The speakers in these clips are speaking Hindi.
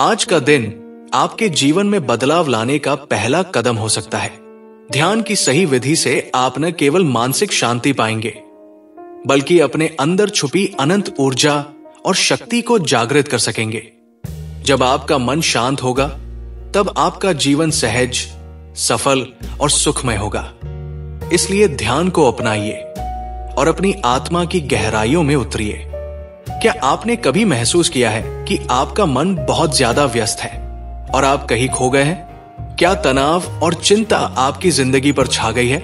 आज का दिन आपके जीवन में बदलाव लाने का पहला कदम हो सकता है। ध्यान की सही विधि से आप न केवल मानसिक शांति पाएंगे, बल्कि अपने अंदर छुपी अनंत ऊर्जा और शक्ति को जागृत कर सकेंगे। जब आपका मन शांत होगा, तब आपका जीवन सहज, सफल और सुखमय होगा। इसलिए ध्यान को अपनाइए और अपनी आत्मा की गहराइयों में उतरिए। क्या आपने कभी महसूस किया है कि आपका मन बहुत ज्यादा व्यस्त है और आप कहीं खो गए हैं? क्या तनाव और चिंता आपकी जिंदगी पर छा गई है?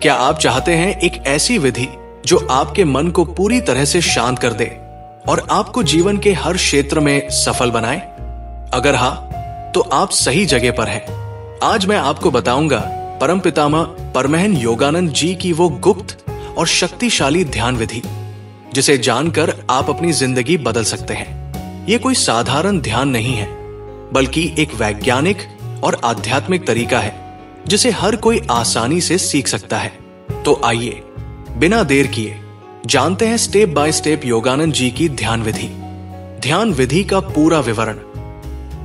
क्या आप चाहते हैं एक ऐसी विधि जो आपके मन को पूरी तरह से शांत कर दे और आपको जीवन के हर क्षेत्र में सफल बनाए? अगर हाँ, तो आप सही जगह पर हैं। आज मैं आपको बताऊंगा परम पितामह परमहंस योगानंद जी की वो गुप्त और शक्तिशाली ध्यान विधि, जिसे जानकर आप अपनी जिंदगी बदल सकते हैं। ये कोई साधारण ध्यान नहीं है, बल्कि एक वैज्ञानिक और आध्यात्मिक तरीका है जिसे हर कोई आसानी से सीख सकता है। तो आइए बिना देर किए जानते हैं step by step Yogananda ji की ध्यान विधि। ध्यान विधि का पूरा विवरण।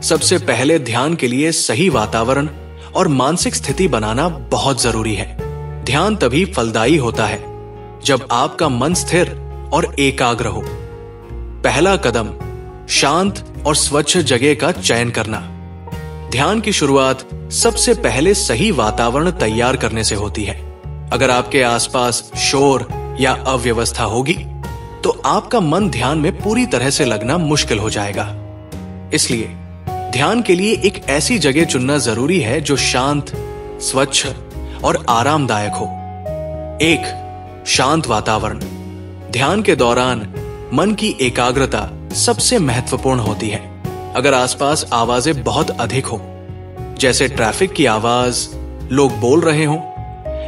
सबसे पहले ध्यान के लिए सही वातावरण और मानसिक स्थिति बनाना बहुत जरूरी है। ध्यान तभी फलदायी होता है जब आपका मन स्थिर और एकाग्र हो। पहला कदम, शांत और स्वच्छ जगह का चयन करना। ध्यान की शुरुआत सबसे पहले सही वातावरण तैयार करने से होती है। अगर आपके आसपास शोर या अव्यवस्था होगी, तो आपका मन ध्यान में पूरी तरह से लगना मुश्किल हो जाएगा। इसलिए ध्यान के लिए एक ऐसी जगह चुनना जरूरी है जो शांत, स्वच्छ और आरामदायक हो। 1. शांत वातावरण। ध्यान के दौरान मन की एकाग्रता सबसे महत्वपूर्ण होती है। अगर आसपास आवाजें बहुत अधिक हो, जैसे ट्रैफिक की आवाज, लोग बोल रहे हो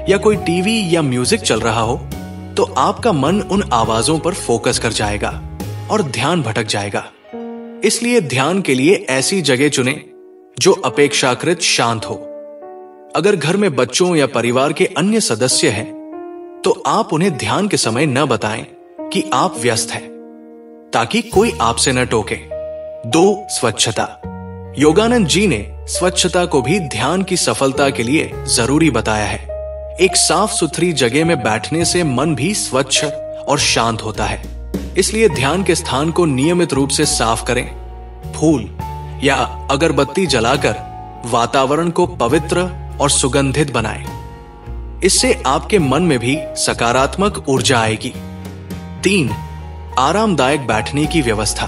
या कोई टीवी या म्यूजिक चल रहा हो, तो आपका मन उन आवाजों पर फोकस कर जाएगा और ध्यान भटक जाएगा। इसलिए ध्यान के लिए ऐसी जगह चुनें जो अपेक्षाकृत शांत हो। अगर घर में बच्चों या परिवार के अन्य सदस्य हैं, तो आप उन्हें ध्यान के समय न बताएं कि आप व्यस्त हैं, ताकि कोई आपसे न टोके। 2. स्वच्छता। योगानंद जी ने स्वच्छता को भी ध्यान की सफलता के लिए जरूरी बताया है। एक साफ सुथरी जगह में बैठने से मन भी स्वच्छ और शांत होता है। इसलिए ध्यान के स्थान को नियमित रूप से साफ करें। फूल या अगरबत्ती जलाकर वातावरण को पवित्र और सुगंधित बनाएं। इससे आपके मन में भी सकारात्मक ऊर्जा आएगी। 3. आरामदायक बैठने की व्यवस्था।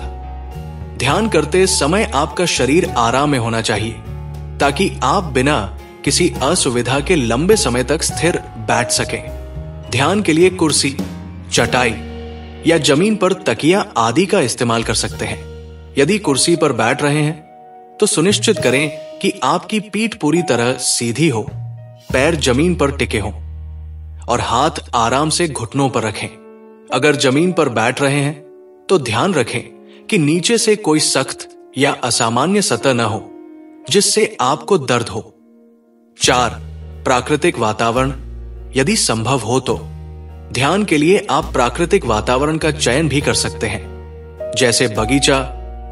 ध्यान करते समय आपका शरीर आराम में होना चाहिए, ताकि आप बिना किसी असुविधा के लंबे समय तक स्थिर बैठ सकें। ध्यान के लिए कुर्सी, चटाई या जमीन पर तकिया आदि का इस्तेमाल कर सकते हैं। यदि कुर्सी पर बैठ रहे हैं, तो सुनिश्चित करें कि आपकी पीठ पूरी तरह सीधी हो, पैर जमीन पर टिके हों और हाथ आराम से घुटनों पर रखें। अगर जमीन पर बैठ रहे हैं, तो ध्यान रखें कि नीचे से कोई सख्त या असामान्य सतह न हो, जिससे आपको दर्द हो। 4. प्राकृतिक वातावरण। यदि संभव हो तो ध्यान के लिए आप प्राकृतिक वातावरण का चयन भी कर सकते हैं, जैसे बगीचा,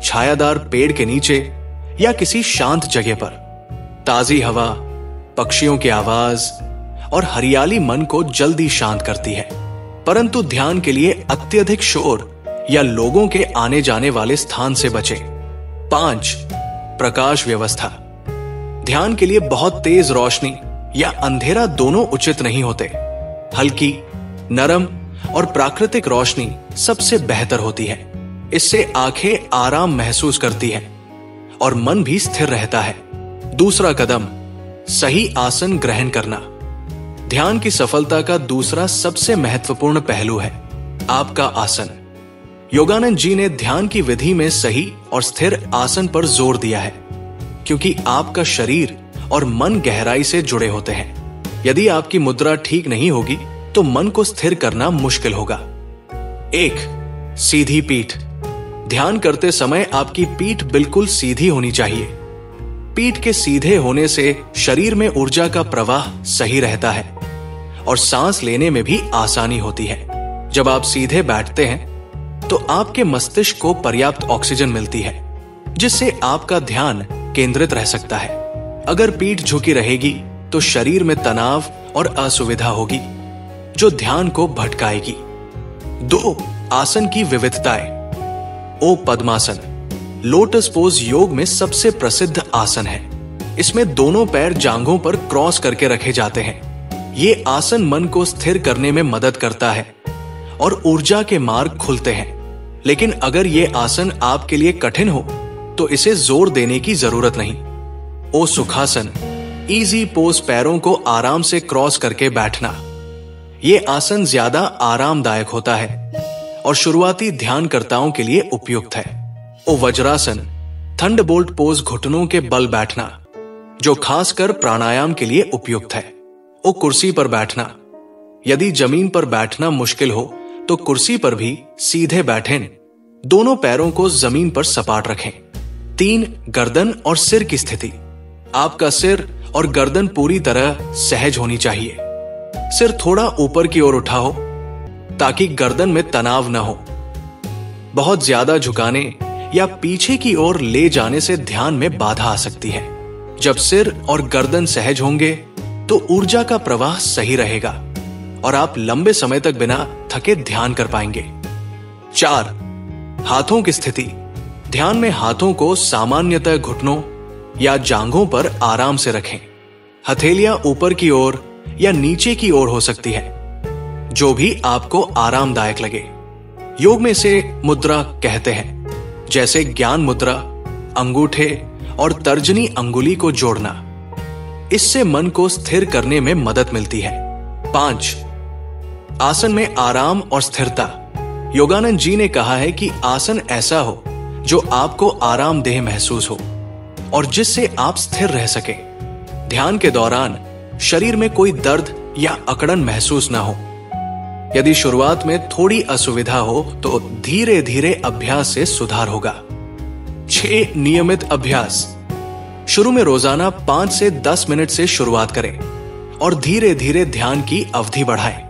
छायादार पेड़ के नीचे या किसी शांत जगह पर। ताजी हवा, पक्षियों की आवाज और हरियाली मन को जल्दी शांत करती है। परंतु ध्यान के लिए अत्यधिक शोर या लोगों के आने जाने वाले स्थान से बचें। 5. प्रकाश व्यवस्था। ध्यान के लिए बहुत तेज रोशनी या अंधेरा दोनों उचित नहीं होते। हल्की, नरम और प्राकृतिक रोशनी सबसे बेहतर होती है। इससे आंखें आराम महसूस करती हैं और मन भी स्थिर रहता है। दूसरा कदम, सही आसन ग्रहण करना। ध्यान की सफलता का दूसरा सबसे महत्वपूर्ण पहलू है आपका आसन। योगानंद जी ने ध्यान की विधि में सही और स्थिर आसन पर जोर दिया है, क्योंकि आपका शरीर और मन गहराई से जुड़े होते हैं। यदि आपकी मुद्रा ठीक नहीं होगी, तो मन को स्थिर करना मुश्किल होगा। 1. सीधी पीठ। ध्यान करते समय आपकी पीठ बिल्कुल सीधी होनी चाहिए। पीठ के सीधे होने से शरीर में ऊर्जा का प्रवाह सही रहता है और सांस लेने में भी आसानी होती है। जब आप सीधे बैठते हैं, तो आपके मस्तिष्क को पर्याप्त ऑक्सीजन मिलती है जिससे आपका ध्यान केंद्रित रह सकता है। अगर पीठ झुकी रहेगी तो शरीर में तनाव और असुविधा होगी, जो ध्यान को भटकाएगी। 2. आसन की विविधताएं। ओ पद्मासन, लोटस पोज योग में सबसे प्रसिद्ध आसन है। इसमें दोनों पैर जांघों पर क्रॉस करके रखे जाते हैं। ये आसन मन को स्थिर करने में मदद करता है और ऊर्जा के मार्ग खुलते हैं। लेकिन अगर ये आसन आपके लिए कठिन हो तो इसे जोर देने की जरूरत नहीं। ओ सुखासन, इजी पोज, पैरों को आराम से क्रॉस करके बैठना। ये आसन ज्यादा आरामदायक होता है और शुरुआती ध्यानकर्ताओं के लिए उपयुक्त है। ओ वज्रासन, थंडरबोल्ट पोज, घुटनों के बल बैठना, जो खासकर प्राणायाम के लिए उपयुक्त है। ओ कुर्सी पर बैठना, यदि जमीन पर बैठना मुश्किल हो तो कुर्सी पर भी सीधे बैठें। दोनों पैरों को जमीन पर सपाट रखें। 3. गर्दन और सिर की स्थिति। आपका सिर और गर्दन पूरी तरह सहज होनी चाहिए। सिर थोड़ा ऊपर की ओर उठा हो ताकि गर्दन में तनाव न हो। बहुत ज्यादा झुकाने या पीछे की ओर ले जाने से ध्यान में बाधा आ सकती है। जब सिर और गर्दन सहज होंगे तो ऊर्जा का प्रवाह सही रहेगा और आप लंबे समय तक बिना थके ध्यान कर पाएंगे। 4. हाथों की स्थिति। ध्यान में हाथों को सामान्यतः घुटनों या जांघों पर आराम से रखें। हथेलियां ऊपर की ओर या नीचे की ओर हो सकती है, जो भी आपको आरामदायक लगे। योग में इसे मुद्रा कहते हैं, जैसे ज्ञान मुद्रा, अंगूठे और तर्जनी अंगुली को जोड़ना। इससे मन को स्थिर करने में मदद मिलती है। 5. आसन में आराम और स्थिरता। योगानंद जी ने कहा है कि आसन ऐसा हो जो आपको आरामदेह महसूस हो और जिससे आप स्थिर रह सके। ध्यान के दौरान शरीर में कोई दर्द या अकड़न महसूस ना हो। यदि शुरुआत में थोड़ी असुविधा हो तो धीरे धीरे अभ्यास से सुधार होगा। 6. नियमित अभ्यास। शुरू में रोजाना 5 से 10 मिनट से शुरुआत करें और धीरे धीरे ध्यान की अवधि बढ़ाएं।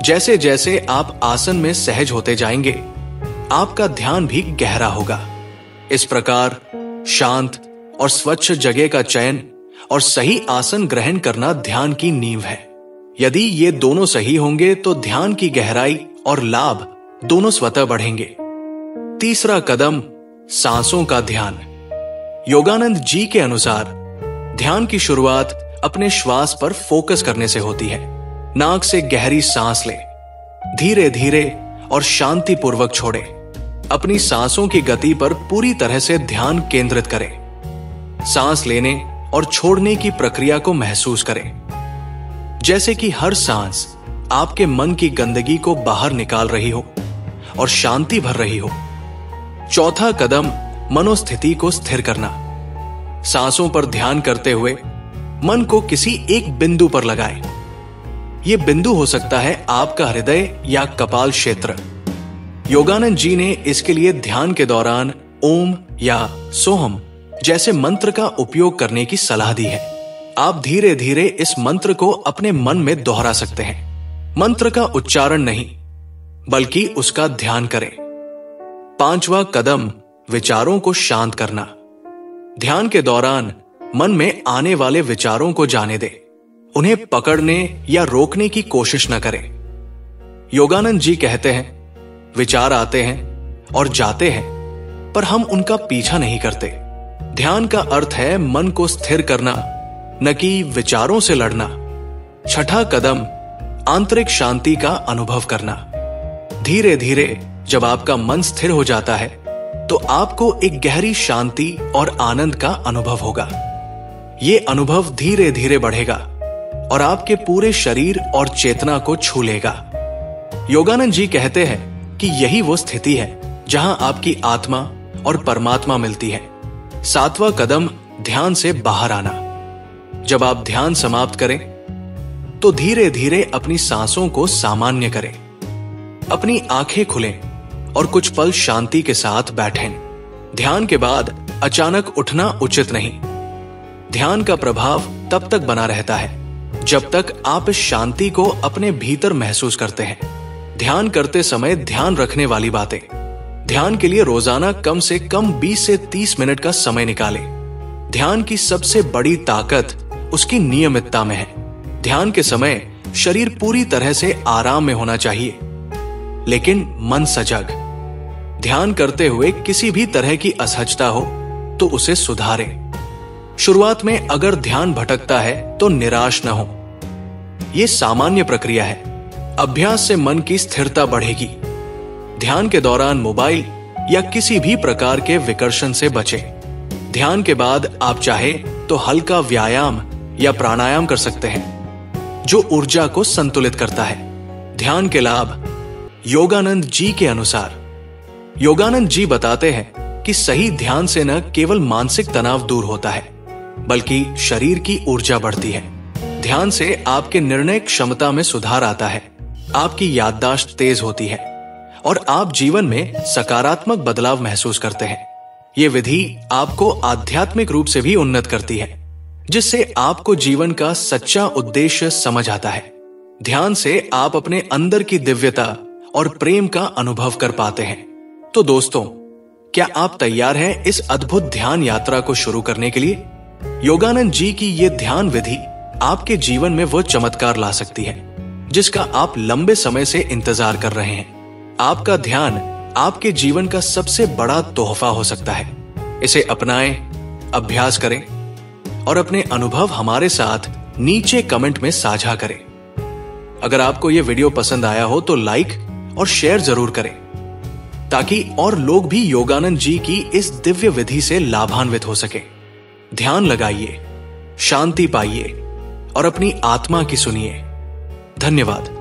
जैसे जैसे आप आसन में सहज होते जाएंगे, आपका ध्यान भी गहरा होगा। इस प्रकार शांत और स्वच्छ जगह का चयन और सही आसन ग्रहण करना ध्यान की नींव है। यदि ये दोनों सही होंगे तो ध्यान की गहराई और लाभ दोनों स्वतः बढ़ेंगे। 3. कदम, सांसों का ध्यान। योगानंद जी के अनुसार ध्यान की शुरुआत अपने श्वास पर फोकस करने से होती है। नाक से गहरी सांस ले, धीरे धीरे और शांति पूर्वक छोड़े। अपनी सांसों की गति पर पूरी तरह से ध्यान केंद्रित करें। सांस लेने और छोड़ने की प्रक्रिया को महसूस करें, जैसे कि हर सांस आपके मन की गंदगी को बाहर निकाल रही हो और शांति भर रही हो। 4. कदम, मनोस्थिति को स्थिर करना। सांसों पर ध्यान करते हुए मन को किसी एक बिंदु पर लगाएं। यह बिंदु हो सकता है आपका हृदय या कपाल क्षेत्र। योगानंद जी ने इसके लिए ध्यान के दौरान ओम या सोहम जैसे मंत्र का उपयोग करने की सलाह दी है। आप धीरे धीरे इस मंत्र को अपने मन में दोहरा सकते हैं। मंत्र का उच्चारण नहीं, बल्कि उसका ध्यान करें। 5वां कदम, विचारों को शांत करना। ध्यान के दौरान मन में आने वाले विचारों को जाने दें। उन्हें पकड़ने या रोकने की कोशिश न करें। योगानंद जी कहते हैं, विचार आते हैं और जाते हैं, पर हम उनका पीछा नहीं करते। ध्यान का अर्थ है मन को स्थिर करना, न कि विचारों से लड़ना। 6वां कदम, आंतरिक शांति का अनुभव करना। धीरे धीरे जब आपका मन स्थिर हो जाता है तो आपको एक गहरी शांति और आनंद का अनुभव होगा। ये अनुभव धीरे धीरे बढ़ेगा और आपके पूरे शरीर और चेतना को छू लेगा। योगानंद जी कहते हैं कि यही वो स्थिति है जहां आपकी आत्मा और परमात्मा मिलती है। 7वां कदम, ध्यान से बाहर आना। जब आप ध्यान समाप्त करें तो धीरे धीरे अपनी सांसों को सामान्य करें। अपनी आंखें खोलें और कुछ पल शांति के साथ बैठें। ध्यान के बाद अचानक उठना उचित नहीं। ध्यान का प्रभाव तब तक बना रहता है जब तक आप इस शांति को अपने भीतर महसूस करते हैं। ध्यान करते समय ध्यान रखने वाली बातें। ध्यान के लिए रोजाना कम से कम 20 से 30 मिनट का समय निकालें। ध्यान की सबसे बड़ी ताकत उसकी नियमितता में है। ध्यान के समय शरीर पूरी तरह से आराम में होना चाहिए, लेकिन मन सजग। ध्यान करते हुए किसी भी तरह की असहजता हो तो उसे सुधारें। शुरुआत में अगर ध्यान भटकता है तो निराश न हो। यह सामान्य प्रक्रिया है। अभ्यास से मन की स्थिरता बढ़ेगी। ध्यान के दौरान मोबाइल या किसी भी प्रकार के विकर्षण से बचें। ध्यान के बाद आप चाहे तो हल्का व्यायाम या प्राणायाम कर सकते हैं, जो ऊर्जा को संतुलित करता है। ध्यान के लाभ योगानंद जी के अनुसार, योगानंद जी बताते हैं कि सही ध्यान से न केवल मानसिक तनाव दूर होता है, बल्कि शरीर की ऊर्जा बढ़ती है। ध्यान से आपके निर्णय क्षमता में सुधार आता है, आपकी याददाश्त तेज होती है और आप जीवन में सकारात्मक बदलाव महसूस करते हैं। ये विधि आपको आध्यात्मिक रूप से भी उन्नत करती है, जिससे आपको जीवन का सच्चा उद्देश्य समझ आता है। ध्यान से आप अपने अंदर की दिव्यता और प्रेम का अनुभव कर पाते हैं। तो दोस्तों, क्या आप तैयार हैं इस अद्भुत ध्यान यात्रा को शुरू करने के लिए? योगानंद जी की ये ध्यान विधि आपके जीवन में वो चमत्कार ला सकती है जिसका आप लंबे समय से इंतजार कर रहे हैं। आपका ध्यान आपके जीवन का सबसे बड़ा तोहफा हो सकता है। इसे अपनाएं, अभ्यास करें और अपने अनुभव हमारे साथ नीचे कमेंट में साझा करें। अगर आपको यह वीडियो पसंद आया हो तो लाइक और शेयर जरूर करें, ताकि और लोग भी योगानंद जी की इस दिव्य विधि से लाभान्वित हो सके। ध्यान लगाइए, शांति पाइए और अपनी आत्मा की सुनिए। धन्यवाद।